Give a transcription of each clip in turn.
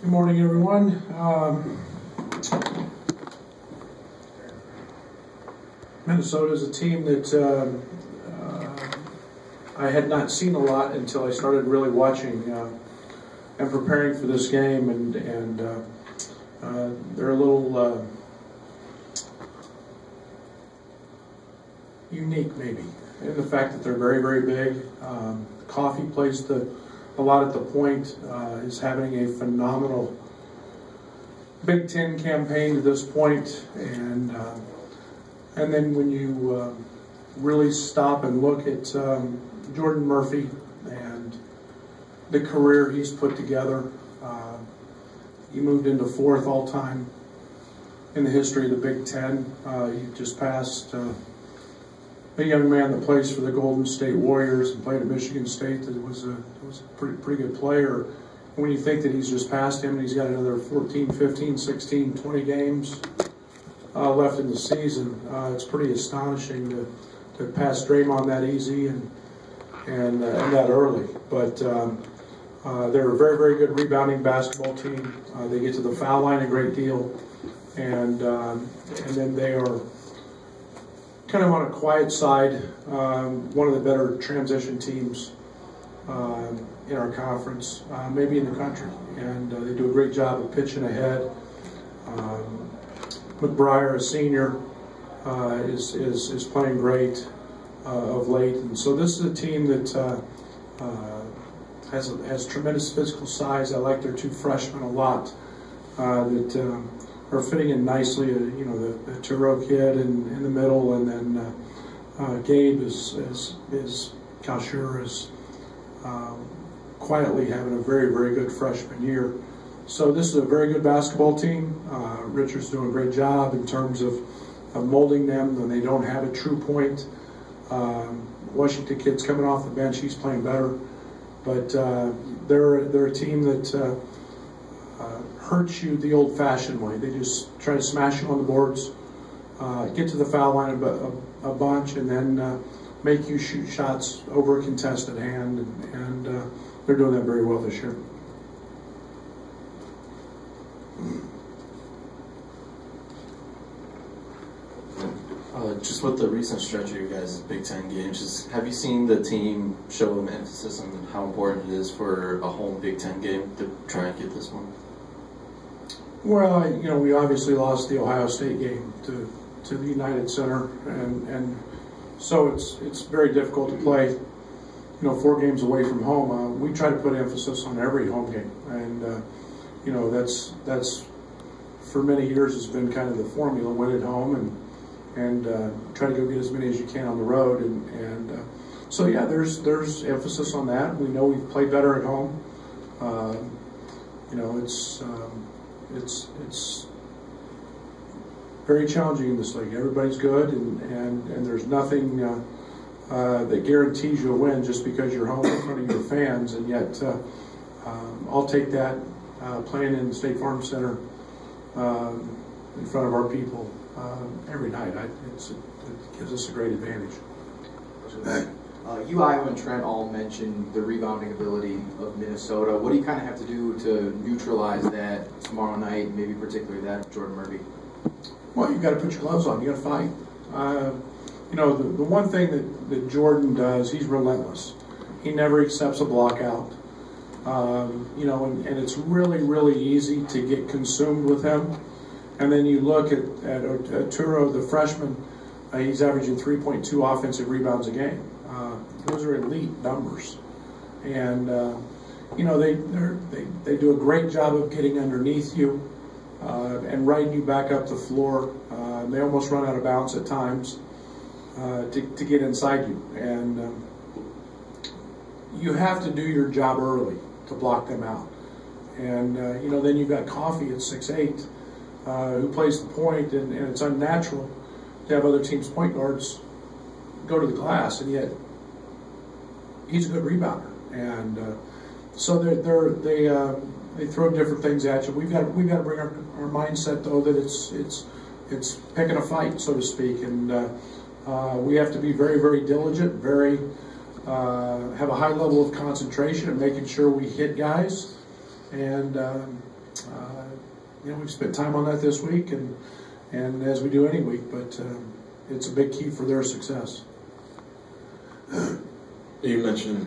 Good morning, everyone. Minnesota is a team that I had not seen a lot until I started really watching and preparing for this game, and they're a little unique, maybe, in the fact that they're very, very big. Coffee plays a lot at the point, is having a phenomenal Big Ten campaign to this point, and then when you really stop and look at Jordan Murphy and the career he's put together, he moved into fourth all-time in the history of the Big Ten. He just passed a young man that plays for the Golden State Warriors and played at Michigan State that was a pretty good player. When you think that he's just passed him and he's got another 14, 15, 16, 20 games left in the season, it's pretty astonishing to pass Draymond that easy and that early. But they're a very, very good rebounding basketball team. They get to the foul line a great deal, and then they are kind of on a quiet side, one of the better transition teams in our conference, maybe in the country, and they do a great job of pitching ahead. McBriar, a senior, is playing great of late, and so this is a team that has tremendous physical size. I like their two freshmen a lot that are fitting in nicely. You know, the Turo kid in the middle, and then Gabe is Kalshur is quietly having a very, very good freshman year. So this is a very good basketball team. Richard's doing a great job in terms of molding them when they don't have a true point. Washington kid's coming off the bench; he's playing better, but they're a team that hurts you the old-fashioned way. They just try to smash you on the boards, get to the foul line a bunch, and then make you shoot shots over a contested hand, and they're doing that very well this year. Just with the recent stretch of your guys' Big Ten games, have you seen the team show an emphasis on how important it is for a home Big Ten game to try and get this one? Well, you know, we obviously lost the Ohio State game to the United Center, and so it's very difficult to play, you know, 4 games away from home. We try to put emphasis on every home game, and you know, that's for many years has been kind of the formula: win at home and try to go get as many as you can on the road, and so yeah, there's emphasis on that. We know we play better at home. You know, it's very challenging in this league. Everybody's good, and there's nothing that guarantees you a win just because you're home in front of your fans. And yet, I'll take that playing in the State Farm Center in front of our people every night. It gives us a great advantage. You, Iowa, and Trent all mentioned the rebounding ability of Minnesota. What do you kind of have to do to neutralize that tomorrow night, maybe particularly that of Jordan Murphy? Well, you've got to put your gloves on. You've got to fight. You know, the one thing that Jordan does, he's relentless. He never accepts a block out. You know, and it's really, really easy to get consumed with him. And then you look at Turo, the freshman, he's averaging 3.2 offensive rebounds a game. Those are elite numbers, and you know, they do a great job of getting underneath you and riding you back up the floor. They almost run out of bounds at times to get inside you, and you have to do your job early to block them out. And you know, then you've got Coffee at 6'8", who plays the point, and it's unnatural to have other teams' point guards go to the glass, and yet he's a good rebounder, and so they throw different things at you. We've got to bring our mindset, though, that it's picking a fight, so to speak, and we have to be very, very diligent, have a high level of concentration and making sure we hit guys, and we've spent time on that this week, and as we do any week, but it's a big key for their success. You mentioned,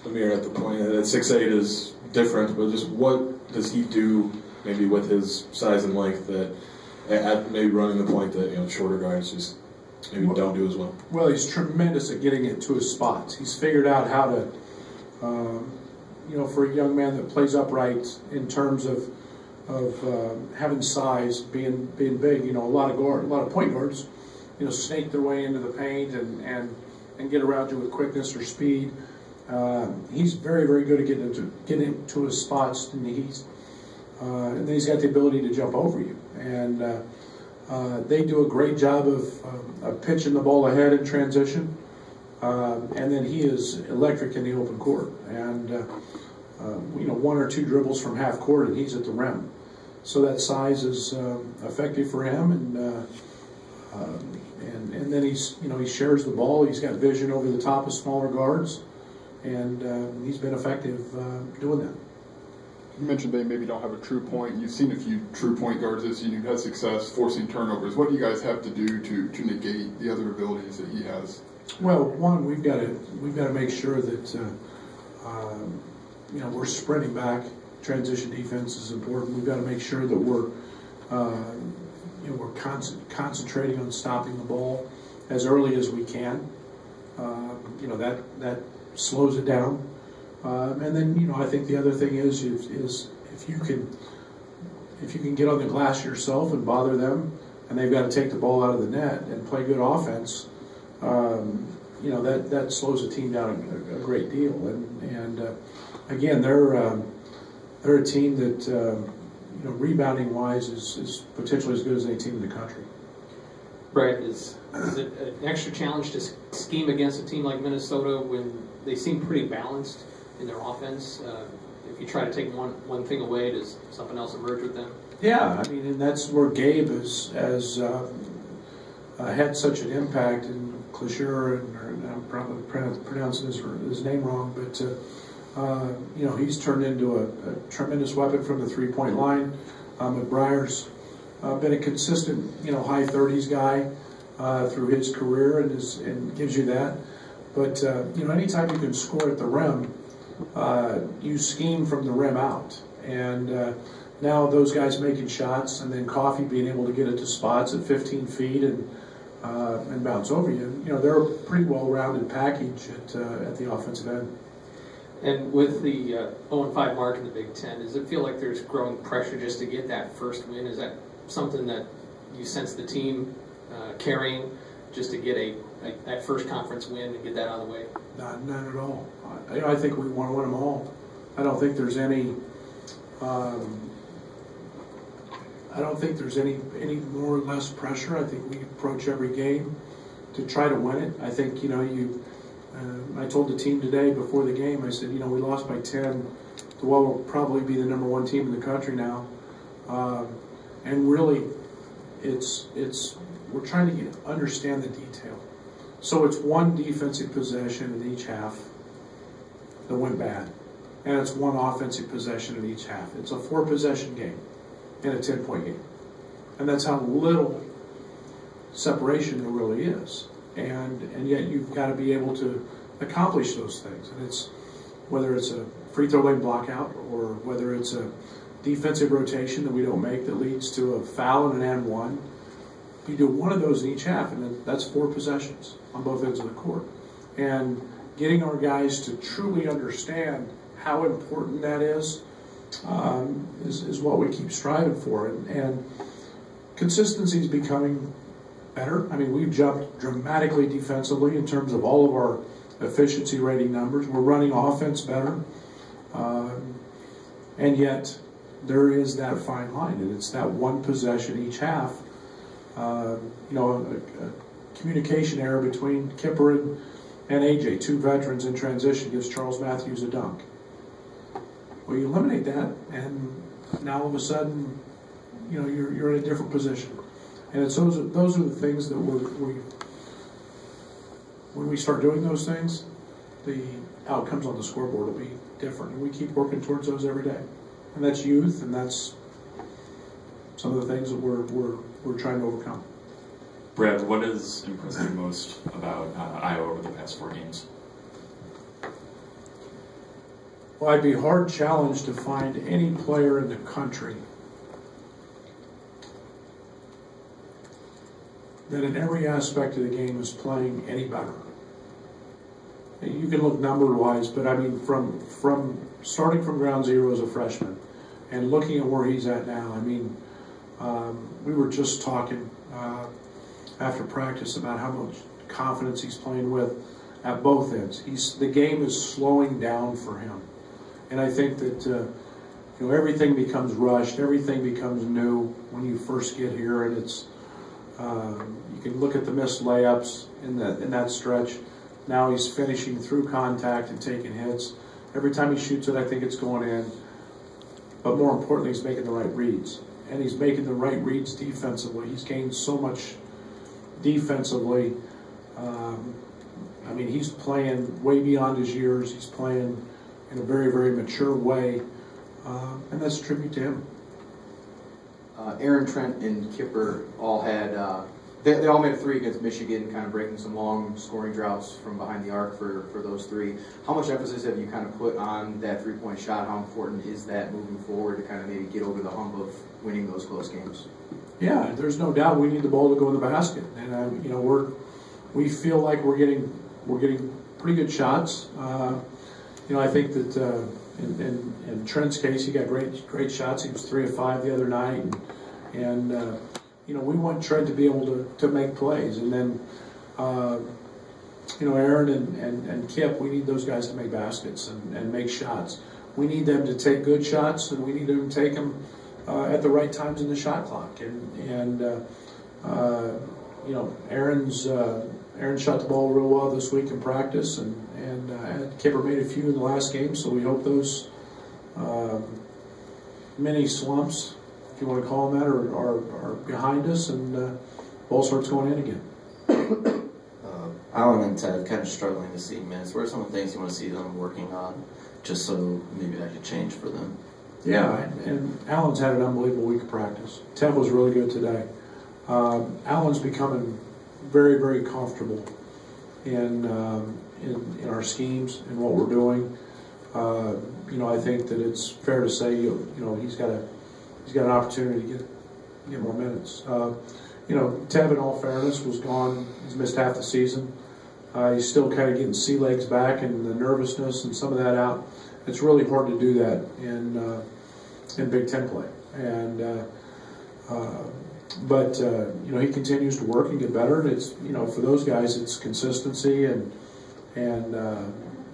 Amir at the point that 6'8" is different, but just what does he do, maybe with his size and length, that at maybe running the point that shorter guys just maybe don't do as well? Well, he's tremendous at getting it to his spots. He's figured out how to, for a young man that plays upright in terms of having size, being big. A lot of point guards, snake their way into the paint and get around you with quickness or speed. He's very, very good at getting to his spots, and then he's got the ability to jump over you. And they do a great job of pitching the ball ahead in transition. And then he is electric in the open court. And one or two dribbles from half court, and he's at the rim. So that size is effective for him, and then he shares the ball. He's got vision over the top of smaller guards, and he's been effective doing that. You mentioned they maybe don't have a true point. You've seen a few true point guards this season who've had success forcing turnovers. What do you guys have to do to negate the other abilities that he has? Well, one, we've got to make sure that we're sprinting back. Transition defense is important. We've got to make sure that we're concentrating on stopping the ball as early as we can. That slows it down. And then I think the other thing is if you can get on the glass yourself and bother them, and they've got to take the ball out of the net and play good offense. That slows the team down a great deal. And again, they're a team that rebounding wise is potentially as good as any team in the country. Brett, is it an extra challenge to scheme against a team like Minnesota when they seem pretty balanced in their offense? If you try to take one thing away, does something else emerge with them? Yeah, and that's where Gabe has had such an impact in Clisher, and I'm probably pronouncing his name wrong, but he's turned into a tremendous weapon from the three-point line. McBrier's been a consistent, high 30s guy through his career, and gives you that. But anytime you can score at the rim, you scheme from the rim out, and now those guys making shots, and then Coffee being able to get it to spots at 15 feet and bounce over you. They're a pretty well-rounded package at the offensive end. And with the 0-5 mark in the Big Ten, does it feel like there's growing pressure just to get that first win? Is that something that you sense the team carrying just to get that first conference win and get that out of the way? Not at all. I think we want to win them all. I don't think there's any. I don't think there's any more or less pressure. I think we approach every game to try to win it. I think I told the team today before the game. I said, we lost by 10. The Well will probably be the number one team in the country now, and really, we're trying to understand the detail. So it's one defensive possession in each half that went bad, and it's one offensive possession in each half. It's a 4-possession game in a 10-point game, and that's how little separation there really is. And yet you've got to be able to accomplish those things. And it's whether it's a free throw lane blockout or whether it's a defensive rotation that we don't make that leads to a foul and an and one. You do one of those in each half, and that's 4 possessions on both ends of the court. And getting our guys to truly understand how important that is what we keep striving for. And consistency is becoming better. We've jumped dramatically defensively in terms of all of our efficiency rating numbers. We're running offense better. And yet there is that fine line, and it's that one possession each half. A communication error between Kipper and AJ, 2 veterans in transition, gives Charles Matthews a dunk. Well, you eliminate that, and now all of a sudden, you're in a different position. And it's those are the things that when we start doing those things, the outcomes on the scoreboard will be different, and we keep working towards those every day. and that's youth, and that's some of the things that we're trying to overcome. Brad, what has impressed you most about Iowa over the past 4 games? Well, I'd be hard challenged to find any player in the country that in every aspect of the game is playing any better. You can look number-wise, but I mean from starting from ground zero as a freshman and looking at where he's at now, I mean, we were just talking after practice about how much confidence he's playing with at both ends. The game is slowing down for him. And I think that everything becomes rushed, everything becomes new when you first get here, and it's you can look at the missed layups in that stretch. Now he's finishing through contact and taking hits. Every time he shoots it, I think it's going in. But more importantly, he's making the right reads, and he's making the right reads defensively. He's gained so much defensively. I mean, he's playing way beyond his years. He's playing in a very, very mature way, and that's a tribute to him. Aaron, Trent, and Kipper all had, they all made a 3 against Michigan, kind of breaking some long scoring droughts from behind the arc for those 3. How much emphasis have you kind of put on that 3-point shot? How important is that moving forward to kind of maybe get over the hump of winning those close games? Yeah, there's no doubt we need the ball to go in the basket, and we feel like we're getting pretty good shots. I think that in Trent's case, he got great shots. He was 3 of 5 the other night, and we want Trent to be able to make plays. And then, Aaron and Kip, we need those guys to make baskets and make shots. We need them to take good shots, and we need them to take them at the right times in the shot clock. Aaron shot the ball real well this week in practice, and Kipper made a few in the last game, so we hope those mini slumps, if you want to call them that, are behind us, and ball starts going in again. Alan and Ted kind of struggling to see minutes. What are some of the things you want to see them working on, just so maybe that could change for them? Yeah, and Alan's had an unbelievable week of practice. Ted was really good today. Alan's becoming very, very comfortable in our schemes and what we're doing. I think that it's fair to say he's got an opportunity to get more minutes. Tev, in all fairness, was gone. He's missed half the season. He's still kind of getting sea legs back and the nervousness and some of that out. It's really hard to do that in Big Ten play. And but he continues to work and get better. And it's for those guys, it's consistency, and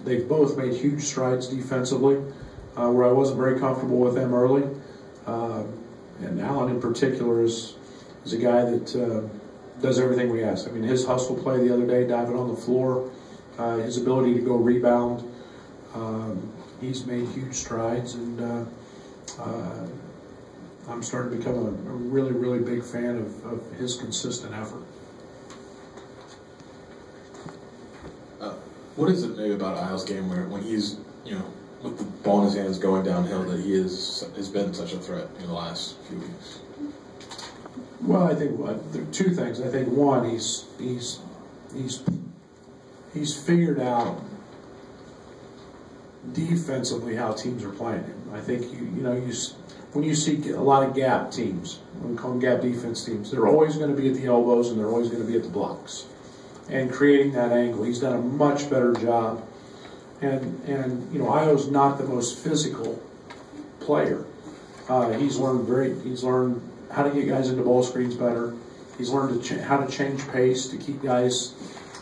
they've both made huge strides defensively, where I wasn't very comfortable with them early. And Alan in particular is a guy that does everything we ask. I mean, his hustle play the other day, diving on the floor, his ability to go rebound, he's made huge strides, and I'm starting to become a really, really big fan of his consistent effort. What is it maybe about Isle's game where when he's, with the ball in his hands going downhill, that he has been such a threat in the last few weeks? Well, I think there are 2 things. I think one, he's figured out defensively how teams are playing him. I think when you see a lot of gap teams, we call them gap defense teams, they're always going to be at the elbows and they're always going to be at the blocks and creating that angle. He's done a much better job. And Io's not the most physical player. He's learned how to get guys into ball screens better. He's learned how to change pace to keep guys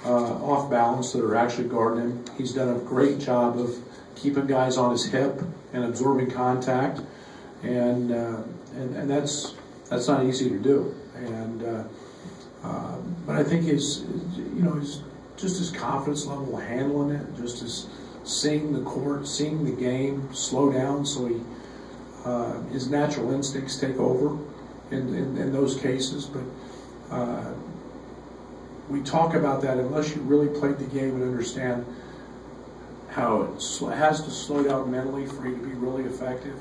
off balance that are actually guarding him. He's done a great job of keeping guys on his hip and absorbing contact, and that's not easy to do. But I think his confidence level handling it, just as seeing the court, seeing the game slow down, so his natural instincts take over in those cases. But we talk about that unless you really played the game and understand how it has to slow down mentally for you to be really effective.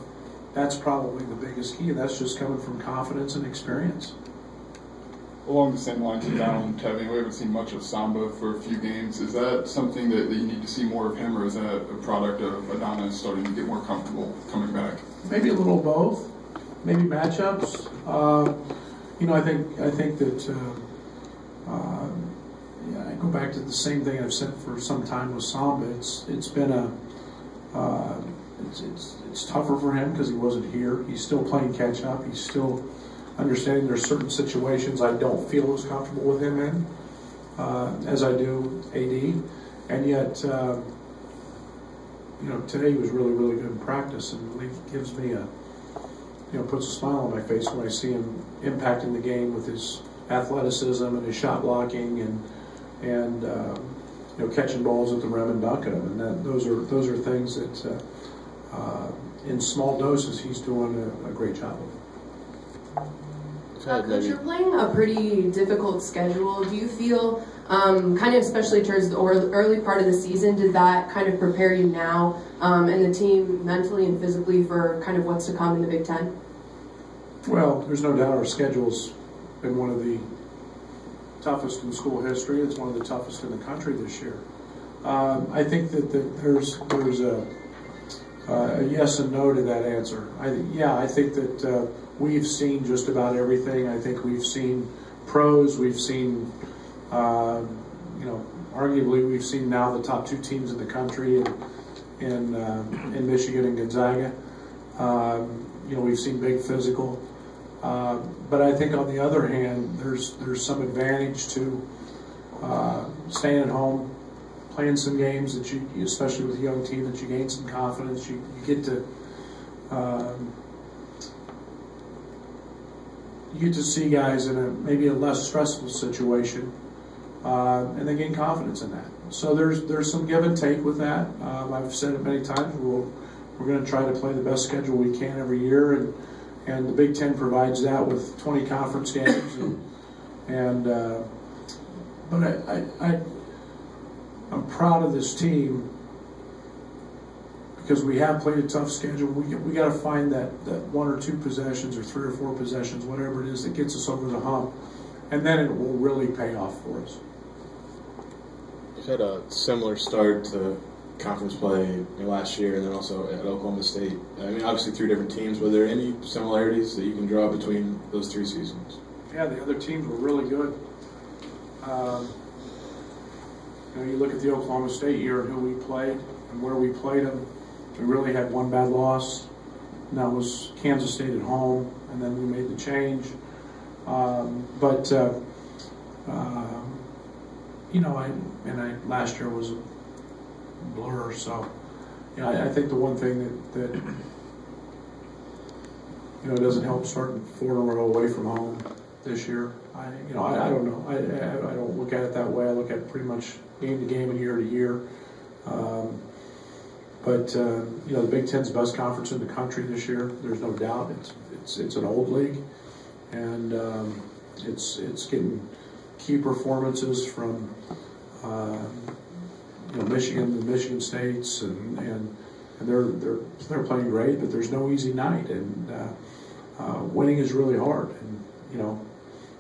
that's probably the biggest key, and that's just coming from confidence and experience. Along the same lines as Alan and Tevin, we haven't seen much of Samba for a few games. Is that something that you need to see more of him, or is that a product of Adonis starting to get more comfortable coming back? Maybe a little of both. Maybe matchups. I think that I go back to the same thing I've said for some time with Samba. It's been it's tougher for him because he wasn't here. He's still playing catch up. He's still understanding there's certain situations I don't feel as comfortable with him in as I do AD, and yet today he was really, really good in practice, and really gives me puts a smile on my face when I see him impacting the game with his athleticism and his shot blocking and catching balls at the rim and dunking them, and those are things that in small doses he's doing a great job of. Coach, you're playing a pretty difficult schedule. Do you feel, kind of especially towards the early part of the season, did that kind of prepare you now and the team mentally and physically for kind of what's to come in the Big Ten? Well, there's no doubt our schedule's been one of the toughest in school history. It's one of the toughest in the country this year. I think that there's a yes and no to that answer. I think that we've seen just about everything. I think we've seen pros. We've seen, arguably we've seen now the top two teams in the country in Michigan and Gonzaga. We've seen big physical. But I think on the other hand, there's some advantage to staying at home, playing some games that you, especially with a young team, that you gain some confidence. You get to see guys in maybe a less stressful situation, and they gain confidence in that. So there's some give and take with that. I've said it many times. We're going to try to play the best schedule we can every year, and the Big Ten provides that with 20 conference games. But I'm proud of this team because we have played a tough schedule. We got to find that one or two possessions or three or four possessions, whatever it is, that gets us over the hump, and then it will really pay off for us. You've had a similar start to conference play last year and then also at Oklahoma State. I mean, obviously three different teams. Were there any similarities that you can draw between those three seasons? Yeah, the other teams were really good. You look at the Oklahoma State year and who we played and where we played them. We really had one bad loss, and that was Kansas State at home, and then we made the change. Last year was a blur. So, I think the one thing that doesn't help starting 4 in a row away from home this year. I don't know. I don't look at it that way. I look at it pretty much game to game and year to year. The Big Ten's the best conference in the country this year. There's no doubt. It's an old league, and it's getting key performances from Michigan, the Michigan States, and they're playing great. But there's no easy night, and winning is really hard. And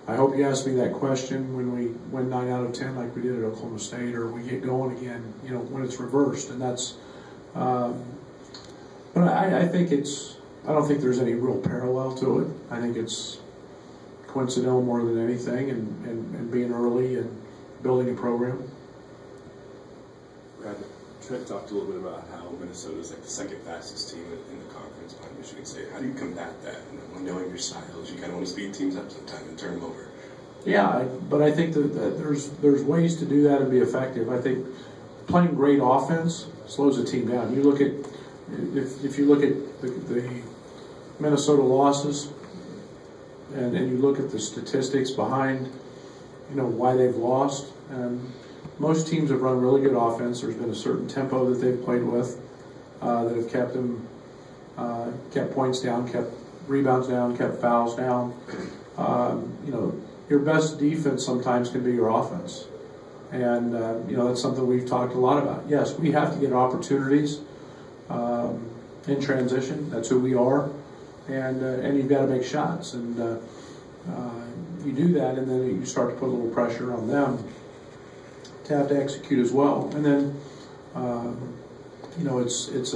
I hope you ask me that question when we win 9 out of 10 like we did at Oklahoma State, or we get going again, when it's reversed. And that's, but I think I don't think there's any real parallel to it. I think it's coincidental more than anything, and being early and building a program. Brad, Trent talked a little bit about how Minnesota's like the second fastest team in the conference behind Michigan State. How do you combat that? Knowing your styles, you kind of want to speed teams up sometime and turn them over. Yeah, but I think that there's ways to do that and be effective. I think playing great offense slows a team down. You look at if you look at the Minnesota losses, and you look at the statistics behind why they've lost. Most teams have run really good offense. There's been a certain tempo that they've played with that have kept them kept points down, kept rebounds down, kept fouls down. Your best defense sometimes can be your offense, and that's something we've talked a lot about. Yes, we have to get opportunities in transition. That's who we are. and you've got to make shots, and you do that, and then you start to put a little pressure on them to have to execute as well. And then it's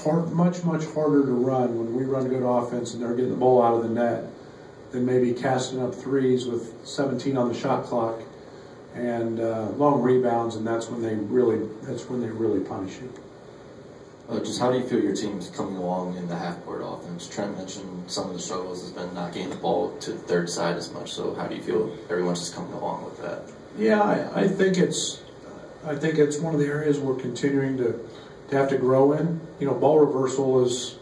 hard, much harder to run when we run good offense and they're getting the ball out of the net than maybe casting up threes with 17 on the shot clock and long rebounds, and that's when they really punish you. Just how do you feel your team's coming along in the half-court offense? Trent mentioned some of the struggles has been not getting the ball to the third side as much. So how do you feel everyone's just coming along with that? Yeah, I think it's one of the areas we're continuing to have to grow in. Ball reversal is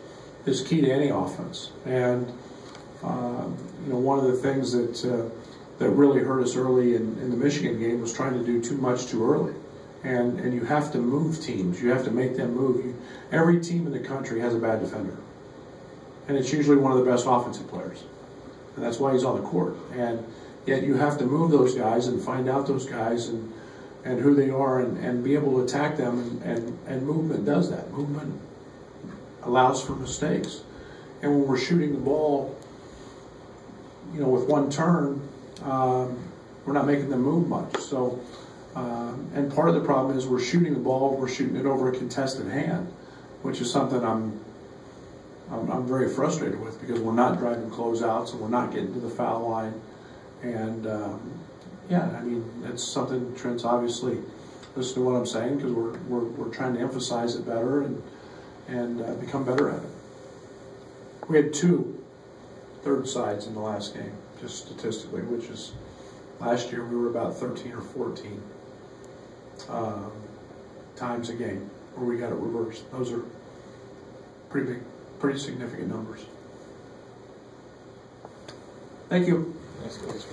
key to any offense, and one of the things that really hurt us early in the Michigan game was trying to do too much too early. And you have to move teams. You have to make them move. Every team in the country has a bad defender. And it's usually one of the best offensive players. And that's why he's on the court. And yet you have to move those guys and find out those guys and who they are and be able to attack them. And movement does that. Movement allows for mistakes. And when we're shooting the ball, with one turn, we're not making them move much. So. And part of the problem is we're shooting the ball, we're shooting it over a contested hand, which is something I'm very frustrated with, because we're not driving closeouts and we're not getting to the foul line. And that's something Trent's obviously listening to what I'm saying, because we're trying to emphasize it better and become better at it. We had 2 third sides in the last game, just statistically, which is last year we were about 13 or 14 times a game where we got it reversed. Those are pretty big, pretty significant numbers. Thank you. Thanks, guys.